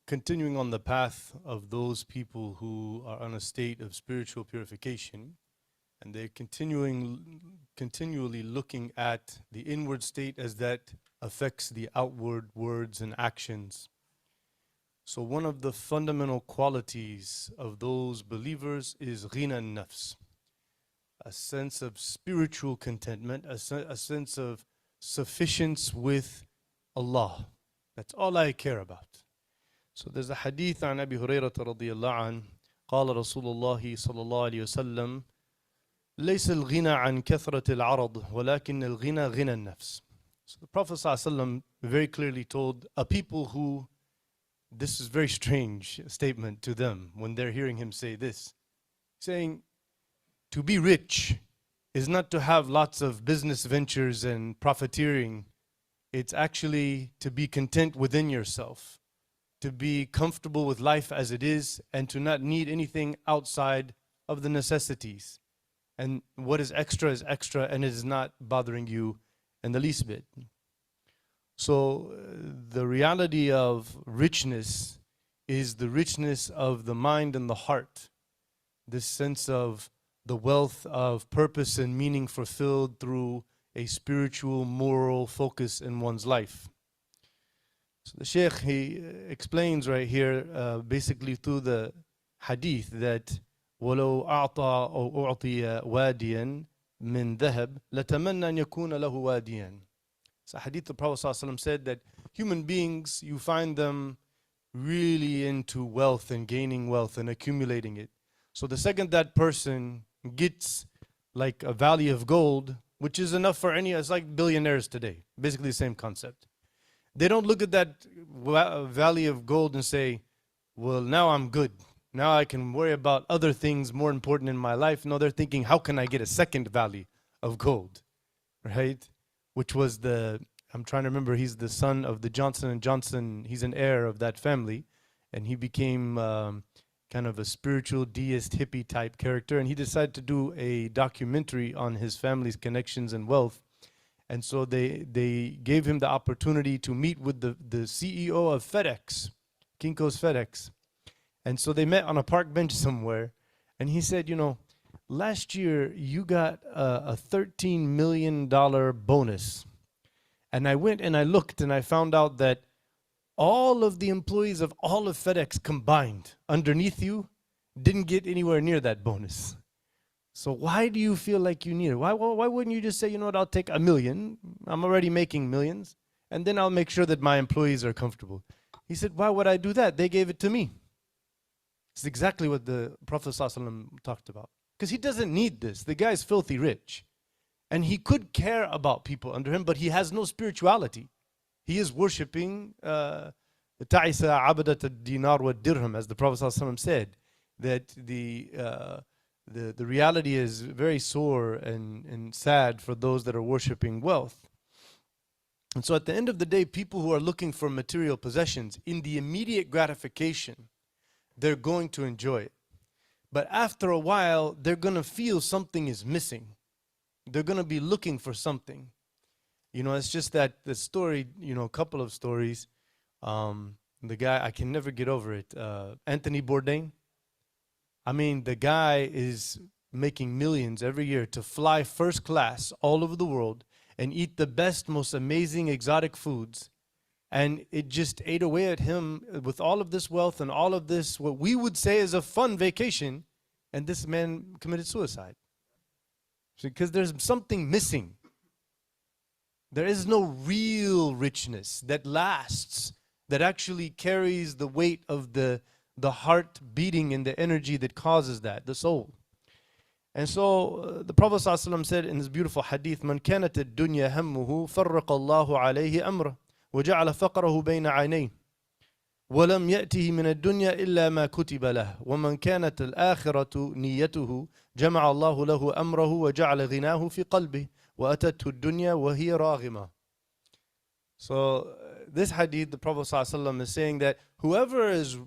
continuing on the path of those people who are on a state of spiritual purification, and they're continually looking at the inward state as that affects the outward words and actions. So one of the fundamental qualities of those believers is ghina nafs, a sense of spiritual contentment, a sense of sufficiency with Allah. That's all I care about. So there's a hadith عن أبي هريرة رضي الله عنه قال رسول الله صلى الله عليه وسلم ليس الغنى عن كثرة العرض ولكن الغنى غنى النفس. So the Prophet صلى الله عليه وسلم very clearly told a people who, this is a very strange statement to them when they're hearing him say this, saying to be rich is not to have lots of business ventures and profiteering. It's actually to be content within yourself, to be comfortable with life as it is, and to not need anything outside of the necessities. And what is extra, and it is not bothering you in the least bit. So the reality of richness is the richness of the mind and the heart. This sense of the wealth of purpose and meaning fulfilled through a spiritual, moral focus in one's life. So the Shaykh, he explains right here, basically through the hadith, that وَلَوْ أَعْطَى أَوْ أُعْطِيَ وَادِيًا مِنْ ذَهَبٍ لَتَمَنَّى أَنْ يَكُونَ لَهُ وَادِيًا. So hadith, the Prophet ﷺ said that human beings, you find them really into wealth and gaining wealth and accumulating it. So the second that person gets like a valley of gold, which is enough for any, it's like billionaires today, basically the same concept. They don't look at that valley of gold and say, well, now I'm good. Now I can worry about other things more important in my life. No, they're thinking, how can I get a second valley of gold, right? Which was I'm trying to remember, he's the son of the Johnson & Johnson. He's an heir of that family. And he became kind of a spiritual deist hippie type character. And he decided to do a documentary on his family's connections and wealth. And so they gave him the opportunity to meet with the CEO of FedEx, Kinko's FedEx. And so they met on a park bench somewhere. And he said, you know, last year you got a $13 million bonus. And I went and I looked and I found out that all of the employees of all of FedEx combined underneath you didn't get anywhere near that bonus. So why do you feel like you need it? Why wouldn't you just say, you know what, I'll take $1 million. I'm already making millions. And then I'll make sure that my employees are comfortable. He said, why would I do that? They gave it to me. It's exactly what the Prophet ﷺ talked about. Because he doesn't need this. The guy's filthy rich. And he could care about people under him, but he has no spirituality. He is worshipping ta'isa abadat ad-dinar wa dirham, as the Prophet ﷺ said, that the reality is very sore and sad for those that are worshipping wealth. And so at the end of the day, people who are looking for material possessions, in the immediate gratification, they're going to enjoy it. But after a while, they're going to feel something is missing. They're going to be looking for something. You know, it's just that the story, you know, a couple of stories. The guy, I can never get over it, Anthony Bourdain. I mean, the guy is making millions every year to fly first class all over the world and eat the best, most amazing exotic foods. And it just ate away at him with all of this wealth and all of this, what we would say is a fun vacation. And this man committed suicide. Because there's something missing. There is no real richness that lasts, that actually carries the weight of the heart beating and the energy that causes that, the soul. And so the Prophet ﷺ said in this beautiful hadith, "Man kanat ad-dunya hammuhu farraqa Allahu alayhi amra wa ja'ala faqrahu bayna 'aynayhi wa lam ya'tihi min ad-dunya illa ma kutiba lahu wa man kanat al-akhiratu niyyatuhu jama'a Allahu lahu amrahu wa ja'ala ghinahu fi qalbihi wa atathu ad-dunya wa hiya raghima." So this hadith, the Prophet ﷺ is saying that whoever is,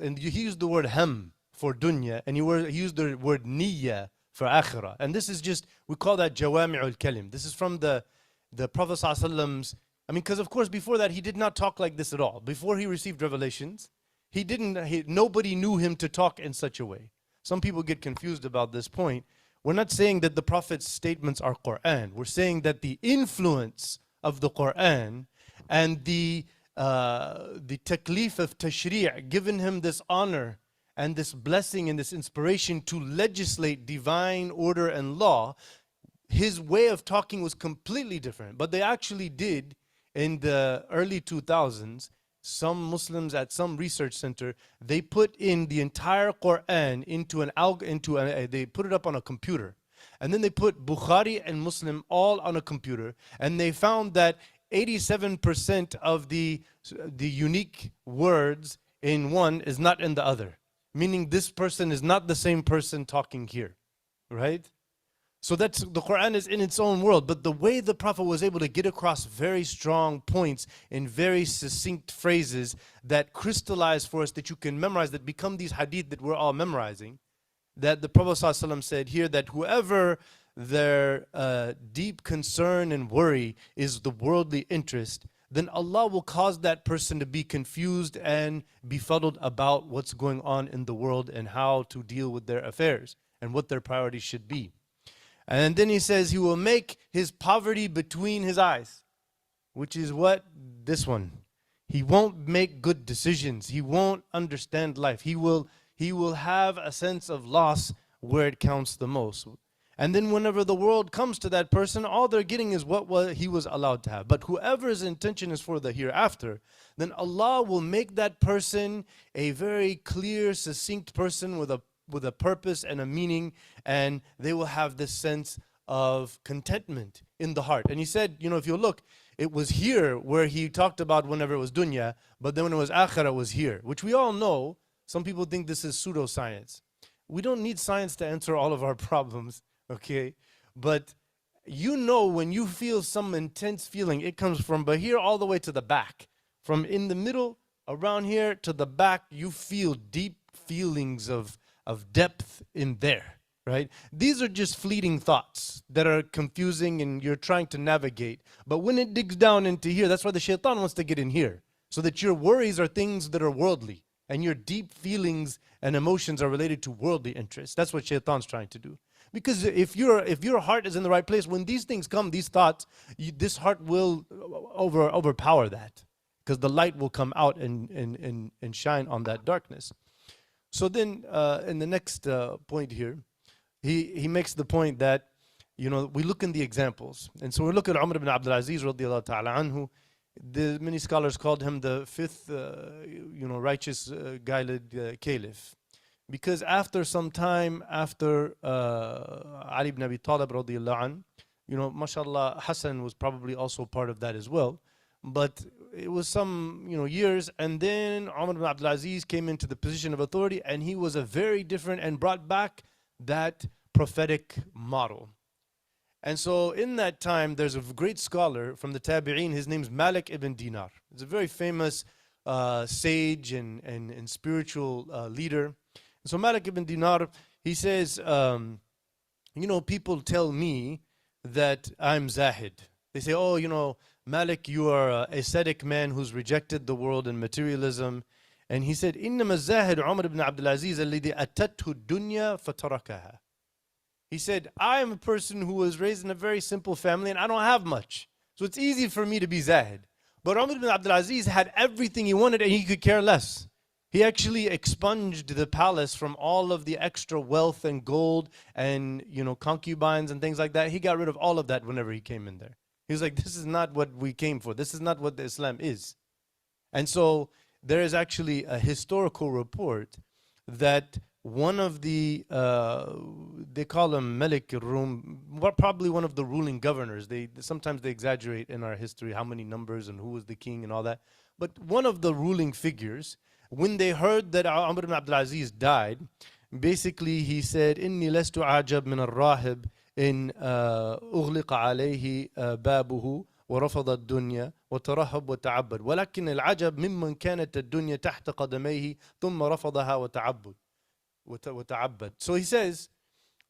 and he used the word ham for dunya, and he used the word niyya for akhirah. And this is just, we call that jawami'ul kalim. This is from the Prophet ﷺ's, I mean, because of course before that he did not talk like this at all. Before he received revelations, Nobody knew him to talk in such a way. Some people get confused about this point. We're not saying that the Prophet's statements are Quran. We're saying that the influence of the Quran and the taklif of tashri', given him this honor and this blessing and this inspiration to legislate divine order and law, his way of talking was completely different. But they actually did, in the early 2000s, some Muslims at some research center, they put in the entire Quran they put it up on a computer. And then they put Bukhari and Muslim all on a computer. And they found that 87% of the unique words in one is not in the other. Meaning this person is not the same person talking here, right? So the Quran is in its own world, but the way the Prophet was able to get across very strong points in very succinct phrases that crystallize for us, that you can memorize, that become these hadith that we're all memorizing, that the Prophet ﷺ said here that whoever their deep concern and worry is the worldly interest, then Allah will cause that person to be confused and befuddled about what's going on in the world and how to deal with their affairs and what their priorities should be. And then he says he will make his poverty between his eyes, which is what? This one. He won't make good decisions. He won't understand life. He will have a sense of loss where it counts the most. And then whenever the world comes to that person, all they're getting is what he was allowed to have. But whoever's intention is for the hereafter, then Allah will make that person a very clear, succinct person with a purpose and a meaning, and they will have this sense of contentment in the heart. And he said, if you look, it was here where he talked about whenever it was dunya, but then when it was akhirah, it was here, which we all know. Some people think this is pseudoscience. We don't need science to answer all of our problems, okay? But when you feel some intense feeling, it comes from here all the way to the back. From in the middle, around here to the back, you feel deep feelings of depth in there, right? These are just fleeting thoughts that are confusing and you're trying to navigate. But when it digs down into here, that's why the shaitan wants to get in here, so that your worries are things that are worldly and your deep feelings and emotions are related to worldly interests. That's what shaitan's trying to do. Because if your heart is in the right place, when these things come, these thoughts, this heart will overpower that, because the light will come out and shine on that darkness. So then in the next point here, he makes the point that, we look in the examples. And so we look at Umar ibn Abdul Aziz radiallahu ta'ala anhu. Many scholars called him the fifth, righteous guided caliph. Because after some time, after Ali ibn Abi Talib radiallahu anhu, mashallah, Hassan was probably also part of that as well. But it was some years, and then Umar ibn Abdul Aziz came into the position of authority, and he was a very different and brought back that prophetic model. And so in that time, there's a great scholar from the Tabi'een. His name's Malik ibn Dinar. He's a very famous sage and spiritual leader. So Malik ibn Dinar, he says, people tell me that I'm Zahid. They say, Malik, you are an ascetic man who's rejected the world and materialism. And he said, إِنَّمَا الزَّاهِدُ عُمَرُ بْنَ عَبْدِ الْعَزِيزِ الَّذِي أَتَتْهُ الدُّنْيَا فَتَرَكَهَا. He said, I am a person who was raised in a very simple family and I don't have much. So it's easy for me to be Zahid. But Umar ibn Abdul Aziz had everything he wanted and he could care less. He actually expunged the palace from all of the extra wealth and gold and concubines and things like that. He got rid of all of that whenever he came in there. He was like, this is not what we came for. This is not what the Islam is. And so there is actually a historical report that one of the, they call him Malik Rum, probably one of the ruling governors. Sometimes they exaggerate in our history how many numbers and who was the king and all that. But one of the ruling figures, when they heard that Umar ibn Abdul Aziz died, basically he said, إِنِّي لَسْتُ عَجَبْ مِنَ الرَّاهِبِ إن أغلق عليه بابه ورفض الدنيا وترهب وتعبد ولكن العجب ممن كانت الدنيا تحت قدميه ثم رفضها وتعبد. So he says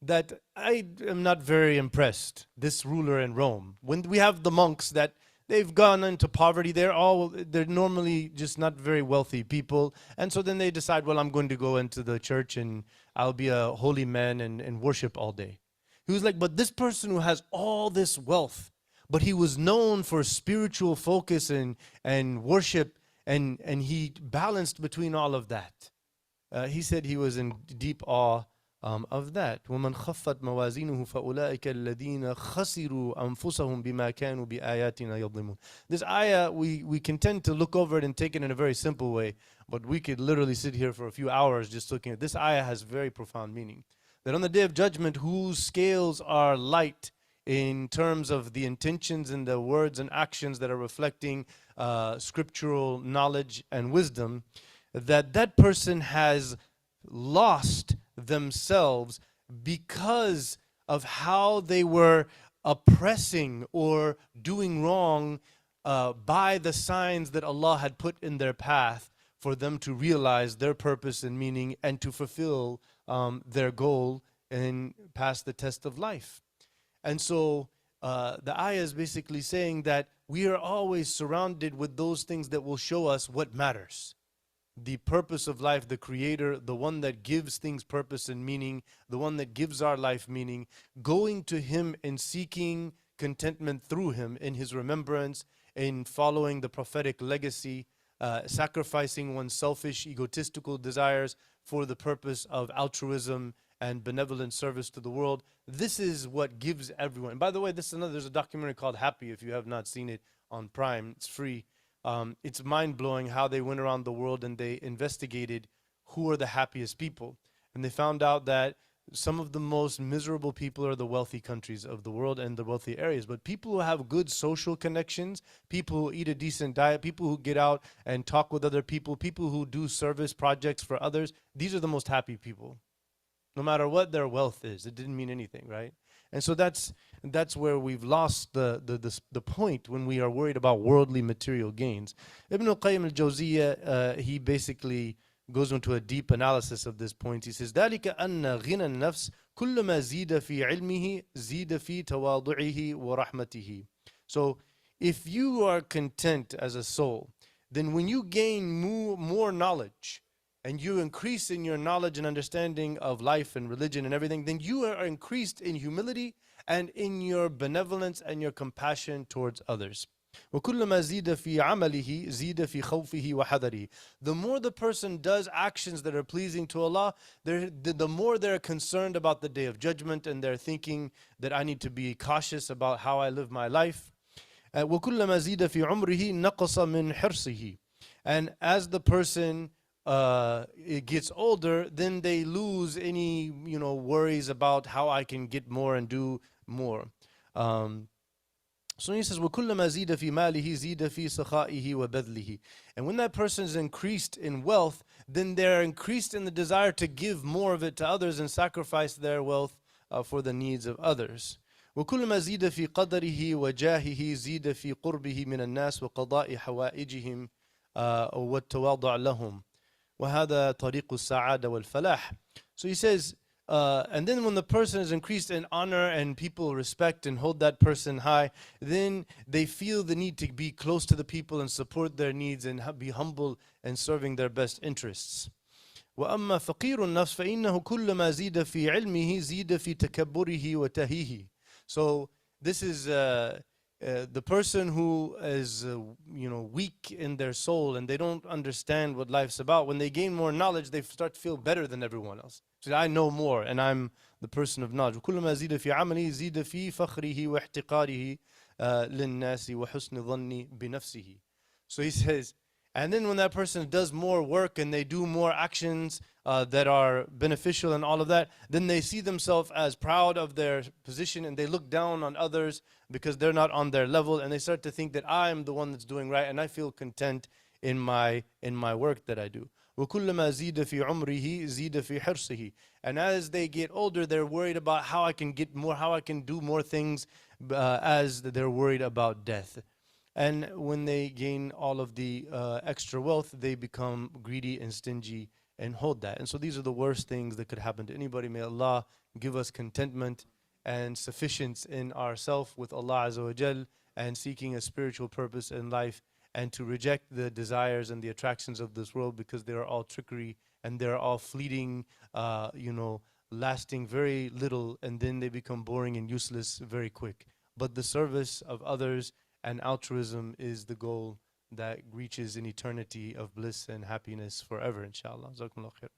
that I am not very impressed, this ruler in Rome. When we have the monks that they've gone into poverty. They're normally just not very wealthy people. And so then they decide, well, I'm going to go into the church and I'll be a holy man and worship all day. He was like, but this person who has all this wealth, but he was known for spiritual focus and worship, and he balanced between all of that. He said he was in deep awe of that. وَمَنْ خَفَّتْ مَوَازِينُهُ فَأُولَٰئِكَ الَّذِينَ خَسِرُوا أَنفُسَهُم بِمَا كَانُوا بِآيَاتِنَا يَظْلِمُونَ. This ayah, we can tend to look over it and take it in a very simple way, but we could literally sit here for a few hours just looking at this ayah. Has very profound meaning. That on the day of judgment, whose scales are light in terms of the intentions and the words and actions that are reflecting scriptural knowledge and wisdom, that person has lost themselves because of how they were oppressing or doing wrong by the signs that Allah had put in their path for them to realize their purpose and meaning and to fulfill their goal and pass the test of life. And so the ayah is basically saying that we are always surrounded with those things that will show us what matters. The purpose of life, the creator, the one that gives things purpose and meaning, the one that gives our life meaning, going to him and seeking contentment through him in his remembrance, in following the prophetic legacy, sacrificing one's selfish, egotistical desires for the purpose of altruism and benevolent service to the world. This is what gives everyone. And by the way, there's a documentary called Happy, if you have not seen it, on Prime. It's free. It's mind-blowing how they went around the world and they investigated who are the happiest people. And they found out that some of the most miserable people are the wealthy countries of the world and the wealthy areas. But people who have good social connections, people who eat a decent diet, people who get out and talk with other people, people who do service projects for others, these are the most happy people. No matter what their wealth is, it didn't mean anything, right? And so that's where we've lost the point when we are worried about worldly material gains. Ibn al-Qayyim al-Jawziyya, he basically goes into a deep analysis of this point. He says, ذَلِكَ أَنَّ غِنَى النَّفْسِ كُلَّمَا زِيدَ فِي عِلْمِهِ زِيدَ فِي تَوَاضُعِهِ وَرَحْمَتِهِ. So if you are content as a soul, then when you gain more knowledge, and you increase in your knowledge and understanding of life and religion and everything, then you are increased in humility and in your benevolence and your compassion towards others. وَكُلَّمَا زِيدَ فِي عَمَلِهِ زِيدَ فِي خَوْفِهِ وَحَذَرِهِ. The more the person does actions that are pleasing to Allah, the more they're concerned about the day of judgment, and they're thinking that I need to be cautious about how I live my life. وَكُلَّمَا زِيدَ فِي عُمْرِهِ نَقَصَ مِنْ حِرْصِهِ. And as the person it gets older, then they lose any worries about how I can get more and do more. So he says, وَكُلَّمَا زِيدَ فِي مَالِهِ زِيدَ فِي سَخَائِهِ وَبَذْلِهِ. And when that person is increased in wealth, then they're increased in the desire to give more of it to others and sacrifice their wealth for the needs of others. وكلما زيد في قدره وجاهه زيد في قربه من الناس وقضاء حوائجهم والتواضع لهم وهذا طريق السعادة والفلاح. So he says, and then when the person is increased in honor and people respect and hold that person high, then they feel the need to be close to the people and support their needs and be humble and serving their best interests. وأما فقير النفس فإنه كلما زيد في علمه زيد في تكبره وتهيه. So this is the person who is weak in their soul and they don't understand what life's about. When they gain more knowledge, they start to feel better than everyone else. So I know more and I'm the person of knowledge. وكلما زيد في عمله زيد في فخره واحتقاره للناس وحسن ظني بنفسه. So he says, and then when that person does more work and they do more actions that are beneficial and all of that, then they see themselves as proud of their position and they look down on others because they're not on their level, and they start to think that I'm the one that's doing right and I feel content in my work that I do. وَكُلَّمَا زِيدَ فِي عُمْرِهِ زِيدَ فِي حِرْصِهِ. And as they get older, they're worried about how I can get more, how I can do more things, as they're worried about death. And when they gain all of the extra wealth, they become greedy and stingy and hold that. And so these are the worst things that could happen to anybody. May Allah give us contentment and sufficiency in ourselves with Allah Azza wa Jal, and seeking a spiritual purpose in life, and to reject the desires and the attractions of this world, because they are all trickery and they're all fleeting, lasting very little, and then they become boring and useless very quick. But the service of others and altruism is the goal that reaches an eternity of bliss and happiness forever, inshallah. Jazakumullah khair.